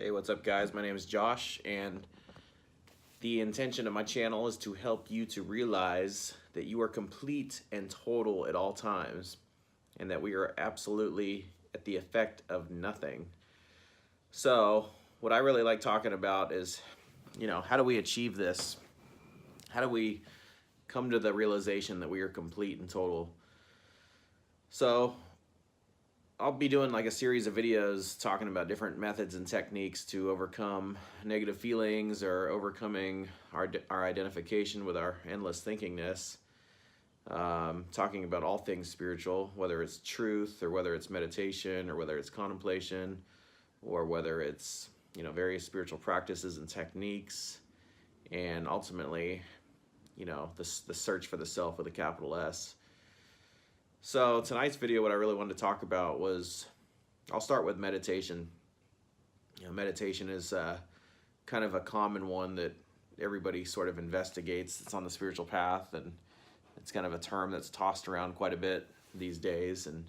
Hey, what's up guys? My name is Josh, and the intention of my channel is to help you to realize that you are complete and total at all times, and that we are absolutely at the effect of nothing. So what I really like talking about is, how do we achieve this? How do we come to the realization that we are complete and total? So I'll be doing like a series of videos talking about different methods and techniques to overcome negative feelings or overcoming our identification with our endless thinkingness. Talking about all things spiritual, whether it's truth or whether it's meditation or whether it's contemplation or whether it's various spiritual practices and techniques, and ultimately the search for the self with a capital S. So tonight's video, what I really wanted to talk about was, I'll start with meditation. Meditation is kind of a common one that everybody sort of investigates. It's on the spiritual path, and it's kind of a term that's tossed around quite a bit these days. And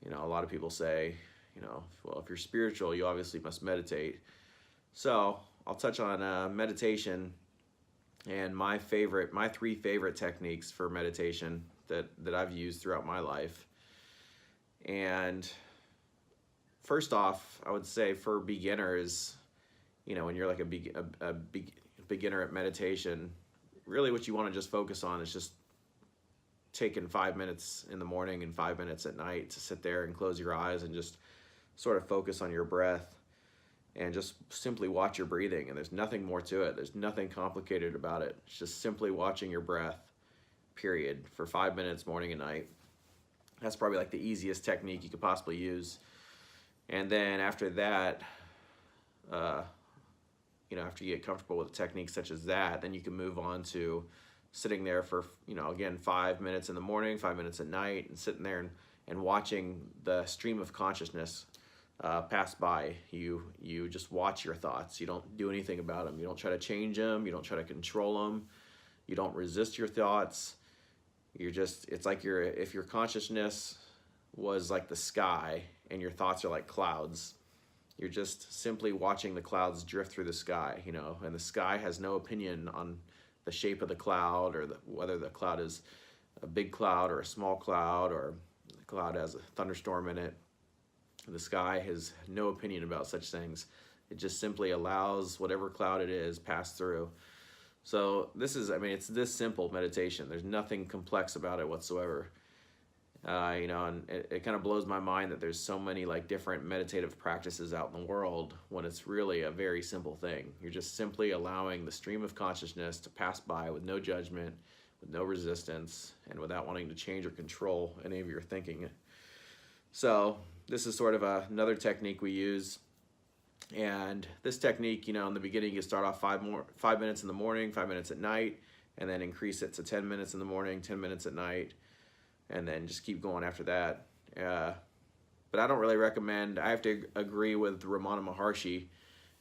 a lot of people say, well, if you're spiritual, you obviously must meditate. So I'll touch on meditation and my three favorite techniques for meditation that I've used throughout my life. And first off, I would say for beginners, when you're like a beginner at meditation, really what you want to just focus on is just taking 5 minutes in the morning and 5 minutes at night to sit there and close your eyes and just sort of focus on your breath and just simply watch your breathing. And there's nothing more to it. There's nothing complicated about it. It's just simply watching your breath, period, for 5 minutes morning and night. That's probably like the easiest technique you could possibly use. And then after that, after you get comfortable with a technique such as that, then you can move on to sitting there for, again, 5 minutes in the morning, 5 minutes at night, and sitting there and watching the stream of consciousness pass by. You just watch your thoughts. You don't do anything about them. You don't try to change them. You don't try to control them. You don't resist your thoughts. It's like if your consciousness was like the sky and your thoughts are like clouds, you're just simply watching the clouds drift through the sky, and the sky has no opinion on the shape of the cloud or whether the cloud is a big cloud or a small cloud or the cloud has a thunderstorm in it. The sky has no opinion about such things. It just simply allows whatever cloud it is pass through. So it's this simple meditation. There's nothing complex about it whatsoever. And it kind of blows my mind that there's so many like different meditative practices out in the world when it's really a very simple thing. You're just simply allowing the stream of consciousness to pass by with no judgment, with no resistance, and without wanting to change or control any of your thinking. So this is sort of another technique we use. And this technique, in the beginning, you start off 5 minutes in the morning, 5 minutes at night, and then increase it to 10 minutes in the morning, 10 minutes at night, and then just keep going after that. But I don't really recommend, I have to agree with Ramana Maharshi.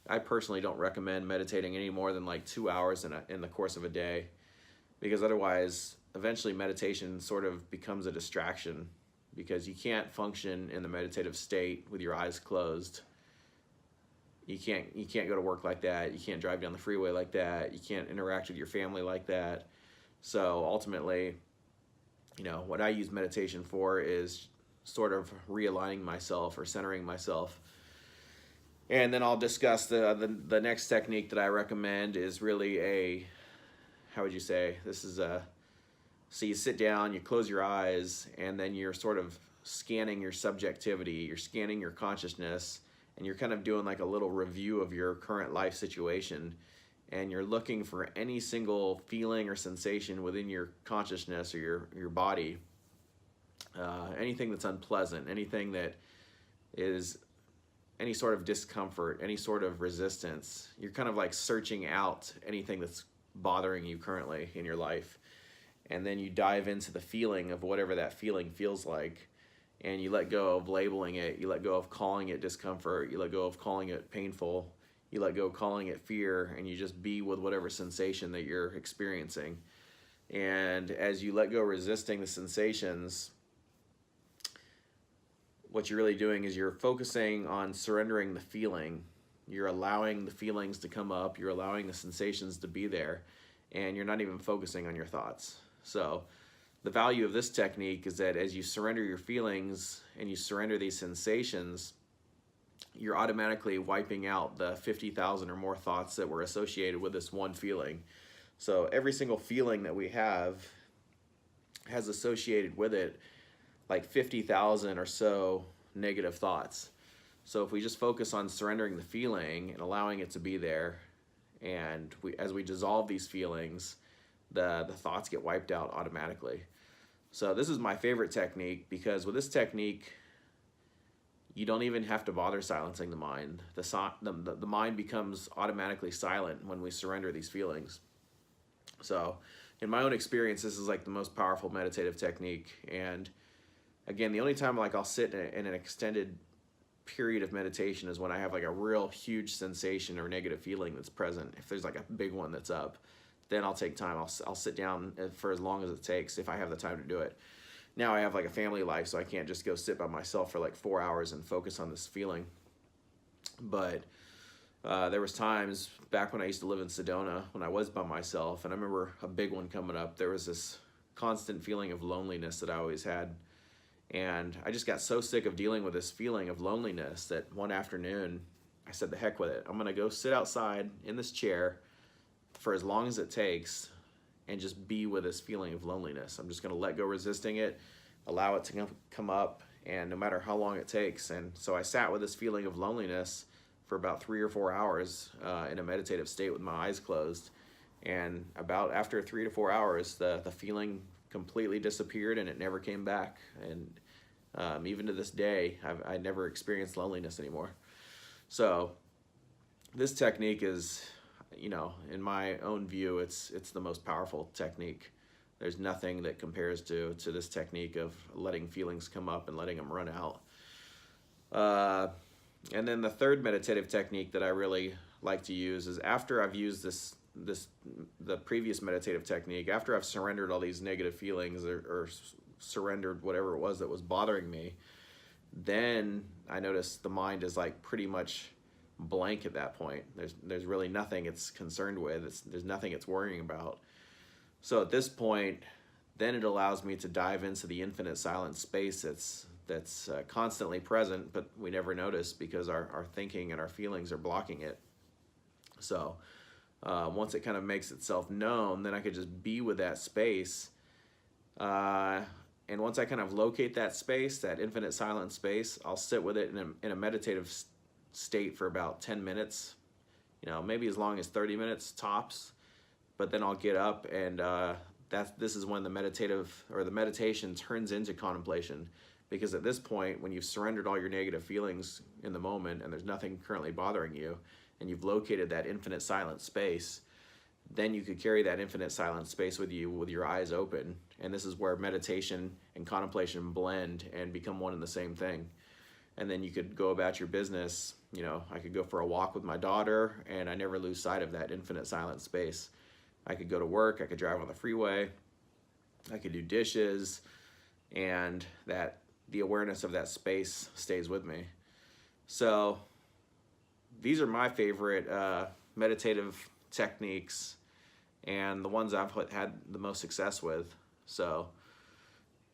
I personally don't recommend meditating any more than like 2 hours in the course of a day, because otherwise, eventually meditation sort of becomes a distraction, because you can't function in the meditative state with your eyes closed. You can't go to work like that. You can't drive down the freeway like that. You can't interact with your family like that. So ultimately, what I use meditation for is sort of realigning myself or centering myself. And then I'll discuss the next technique that I recommend is really how would you say, so you sit down, you close your eyes, and then you're sort of scanning your subjectivity, you're scanning your consciousness, and you're kind of doing like a little review of your current life situation, and you're looking for any single feeling or sensation within your consciousness or your body, anything that's unpleasant, anything that is any sort of discomfort, any sort of resistance. You're kind of like searching out anything that's bothering you currently in your life, and then you dive into the feeling of whatever that feeling feels like. And you let go of labeling it, you let go of calling it discomfort, you let go of calling it painful, you let go of calling it fear, and you just be with whatever sensation that you're experiencing. And as you let go resisting the sensations, what you're really doing is you're focusing on surrendering the feeling You're allowing the feelings to come up, you're allowing the sensations to be there, and you're not even focusing on your thoughts. So the value of this technique is that as you surrender your feelings and you surrender these sensations, you're automatically wiping out the 50,000 or more thoughts that were associated with this one feeling. So every single feeling that we have has associated with it like 50,000 or so negative thoughts. So if we just focus on surrendering the feeling and allowing it to be there, and as we dissolve these feelings, the thoughts get wiped out automatically. So this is my favorite technique, because with this technique, you don't even have to bother silencing the mind. The mind becomes automatically silent when we surrender these feelings. So in my own experience, this is like the most powerful meditative technique. And again, the only time like I'll sit in an extended period of meditation is when I have like a real huge sensation or negative feeling that's present. If there's like a big one that's up, then I'll take time. I'll sit down for as long as it takes if I have the time to do it. Now I have like a family life, so I can't just go sit by myself for like 4 hours and focus on this feeling. But there was times back when I used to live in Sedona when I was by myself, and I remember a big one coming up. There was this constant feeling of loneliness that I always had. And I just got so sick of dealing with this feeling of loneliness that one afternoon I said, the heck with it. I'm gonna go sit outside in this chair for as long as it takes and just be with this feeling of loneliness. I'm just gonna let go resisting it, allow it to come up, and no matter how long it takes. And so I sat with this feeling of loneliness for about 3 or 4 hours in a meditative state with my eyes closed. And about after 3 to 4 hours, the feeling completely disappeared and it never came back. And even to this day, I never experienced loneliness anymore. So this technique is, you know, in my own view, it's the most powerful technique. There's nothing that compares to this technique of letting feelings come up and letting them run out. And then the third meditative technique that I really like to use is after I've used the previous meditative technique, after I've surrendered all these negative feelings or surrendered whatever it was that was bothering me, then I notice the mind is like pretty much blank at that point. There's really nothing it's concerned with. There's nothing it's worrying about. So at this point, then it allows me to dive into the infinite silent space that's constantly present, but we never notice because our thinking and our feelings are blocking it. So once it kind of makes itself known, then I could just be with that space. And once I kind of locate that space, that infinite silent space, I'll sit with it in a meditative state for about 10 minutes, you know, maybe as long as 30 minutes tops. But then I'll get up, and this is when the meditation turns into contemplation. Because at this point, when you've surrendered all your negative feelings in the moment and there's nothing currently bothering you, and you've located that infinite silent space, then you could carry that infinite silent space with you with your eyes open. And this is where meditation and contemplation blend and become one and the same thing. And then you could go about your business. You know, I could go for a walk with my daughter and I never lose sight of that infinite silent space. I could go to work, I could drive on the freeway, I could do dishes, and the awareness of that space stays with me. So these are my favorite meditative techniques and the ones I've had the most success with. So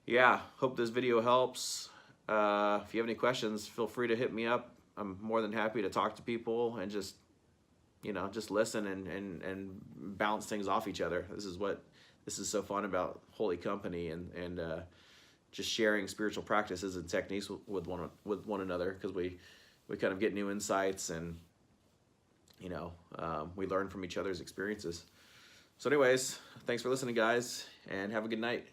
yeah, hope this video helps. If you have any questions, feel free to hit me up. I'm more than happy to talk to people and just listen and bounce things off each other. This is so fun about Holy Company and just sharing spiritual practices and techniques with one another, because we kind of get new insights and we learn from each other's experiences. So anyways, thanks for listening, guys, and have a good night.